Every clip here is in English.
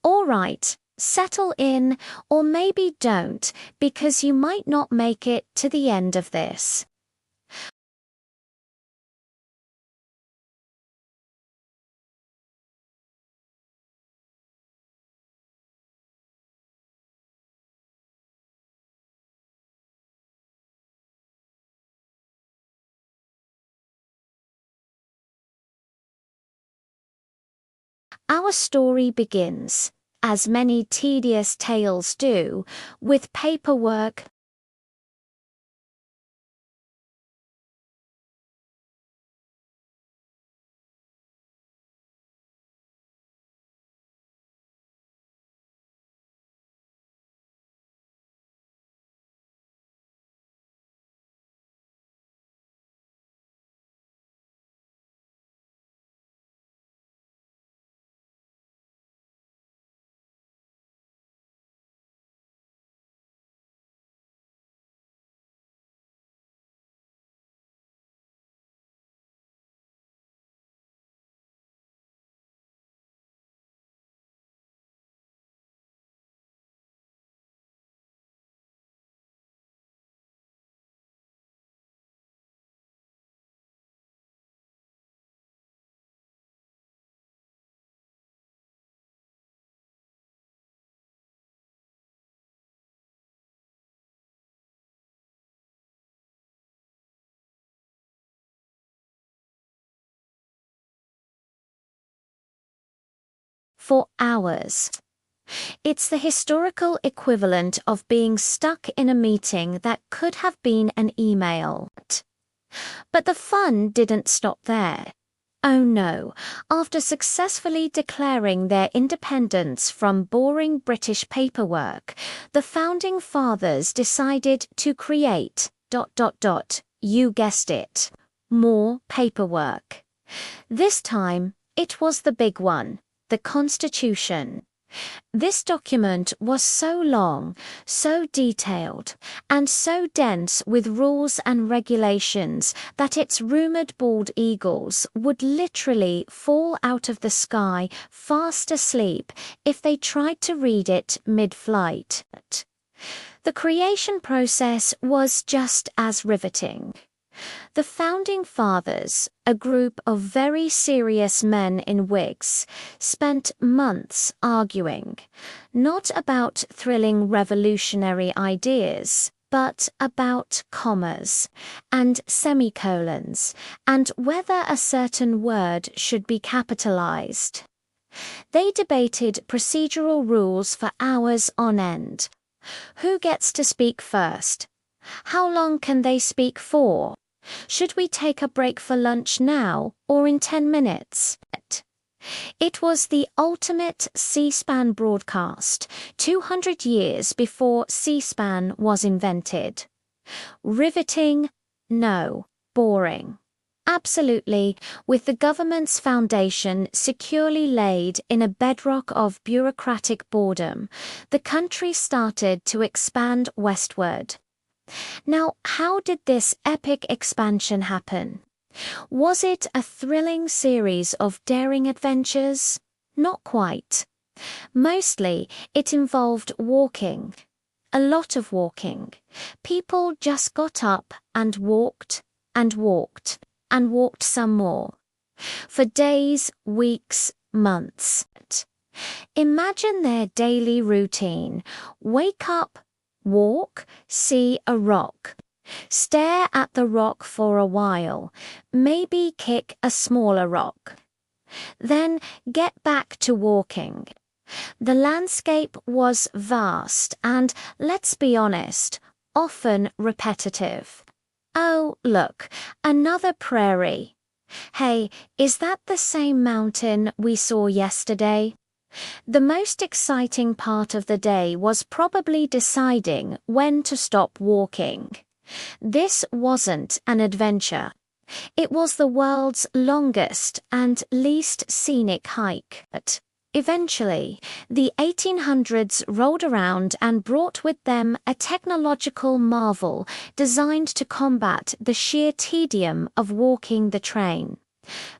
All right, settle in, or maybe don't, because you might not make it to the end of this. Our story begins, as many tedious tales do, with paperwork. For hours. It's the historical equivalent of being stuck in a meeting that could have been an email. But the fun didn't stop there. Oh no, after successfully declaring their independence from boring British paperwork, the Founding Fathers decided to create, you guessed it, more paperwork. This time, it was the big one, the Constitution. This document was so long, so detailed, and so dense with rules and regulations that its rumored bald eagles would literally fall out of the sky fast asleep if they tried to read it mid-flight. The creation process was just as riveting. The Founding Fathers, a group of very serious men in wigs, spent months arguing, not about thrilling revolutionary ideas, but about commas and semicolons, and whether a certain word should be capitalized. They debated procedural rules for hours on end. Who gets to speak first? How long can they speak for? Should we take a break for lunch now or in 10 minutes? It was the ultimate C-SPAN broadcast, 200 years before C-SPAN was invented. Riveting? No. Boring. Absolutely, with the government's foundation securely laid in a bedrock of bureaucratic boredom, the country started to expand westward. Now, how did this epic expansion happen? Was it a thrilling series of daring adventures? Not quite. Mostly, it involved walking. A lot of walking. People just got up and walked, and walked, and walked some more. For days, weeks, months. Imagine their daily routine. Wake up, walk, see a rock. Stare at the rock for a while, maybe kick a smaller rock. Then get back to walking. The landscape was vast and, let's be honest, often repetitive. Oh, look, another prairie. Hey, is that the same mountain we saw yesterday? The most exciting part of the day was probably deciding when to stop walking. This wasn't an adventure. It was the world's longest and least scenic hike. Eventually, the 1800s rolled around and brought with them a technological marvel designed to combat the sheer tedium of walking the train.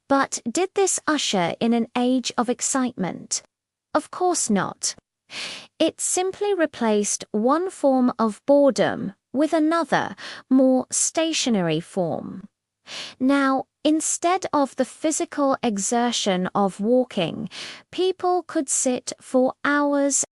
But did this usher in an age of excitement? Of course not. It simply replaced one form of boredom with another, more stationary form. Now, instead of the physical exertion of walking, people could sit for hours.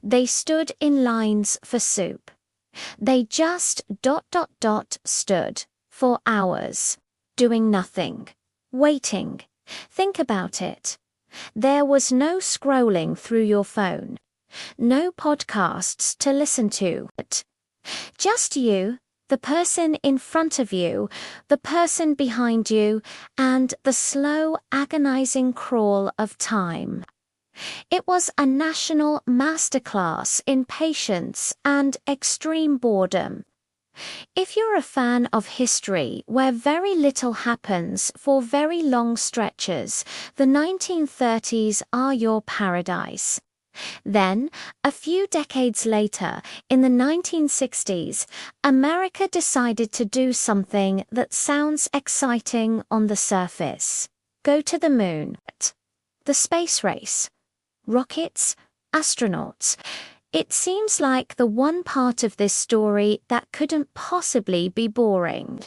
They stood in lines for soup. They just stood for hours, doing nothing, waiting. Think about it. There was no scrolling through your phone, no podcasts to listen to. Just you, the person in front of you, the person behind you, and the slow, agonizing crawl of time. It was a national masterclass in patience and extreme boredom. If you're a fan of history where very little happens for very long stretches, the 1930s are your paradise. Then, a few decades later, in the 1960s, America decided to do something that sounds exciting on the surface. Go to the moon. The space race. Rockets, astronauts. It seems like the one part of this story that couldn't possibly be boring.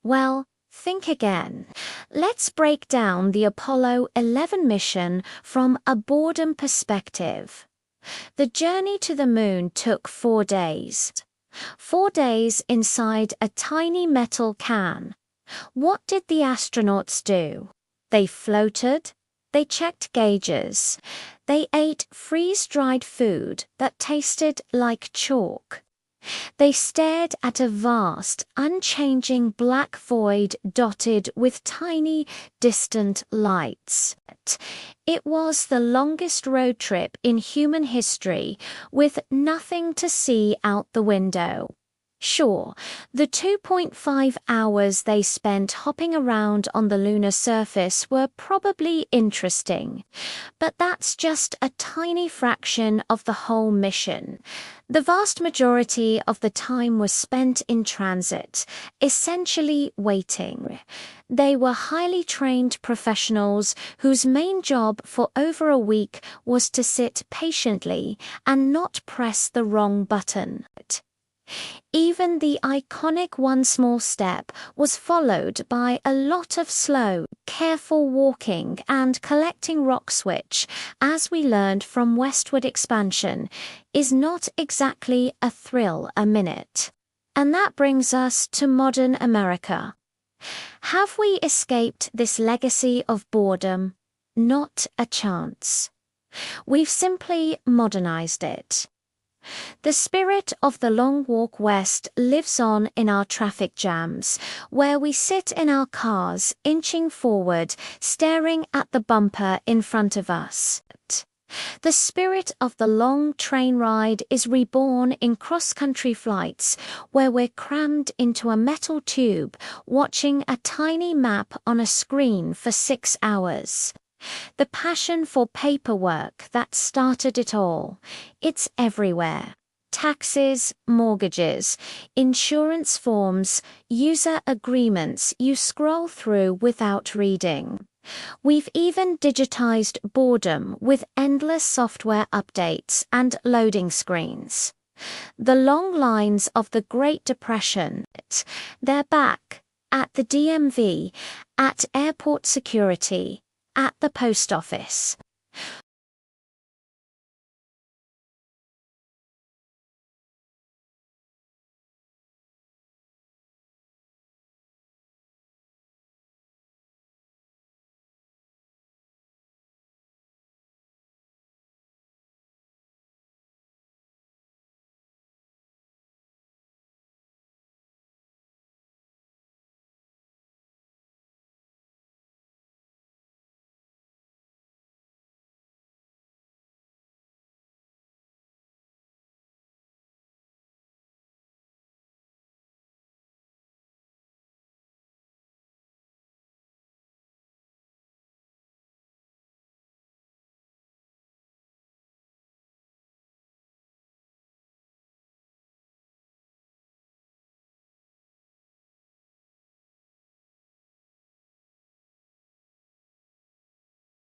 Well, think again. Let's break down the Apollo 11 mission from a boredom perspective. The journey to the moon took 4 days. 4 days inside a tiny metal can. What did the astronauts do? They floated. They checked gauges. They ate freeze-dried food that tasted like chalk. They stared at a vast, unchanging black void dotted with tiny, distant lights. It was the longest road trip in human history, with nothing to see out the window. Sure, the 2.5 hours they spent hopping around on the lunar surface were probably interesting, but that's just a tiny fraction of the whole mission. The vast majority of the time was spent in transit, essentially waiting. They were highly trained professionals whose main job for over a week was to sit patiently and not press the wrong button. Even the iconic one small step was followed by a lot of slow, careful walking and collecting rocks, which, as we learned from Westward Expansion, is not exactly a thrill a minute. And that brings us to modern America. Have we escaped this legacy of boredom? Not a chance. We've simply modernized it. The spirit of the long walk west lives on in our traffic jams, where we sit in our cars, inching forward, staring at the bumper in front of us. The spirit of the long train ride is reborn in cross-country flights, where we're crammed into a metal tube, watching a tiny map on a screen for 6 hours. The passion for paperwork that started it all. It's everywhere. taxes, mortgages, insurance forms, user agreements you scroll through without reading. We've even digitized boredom with endless software updates and loading screens. The long lines of the Great Depression, they're back at the DMV, at airport security, at the post office.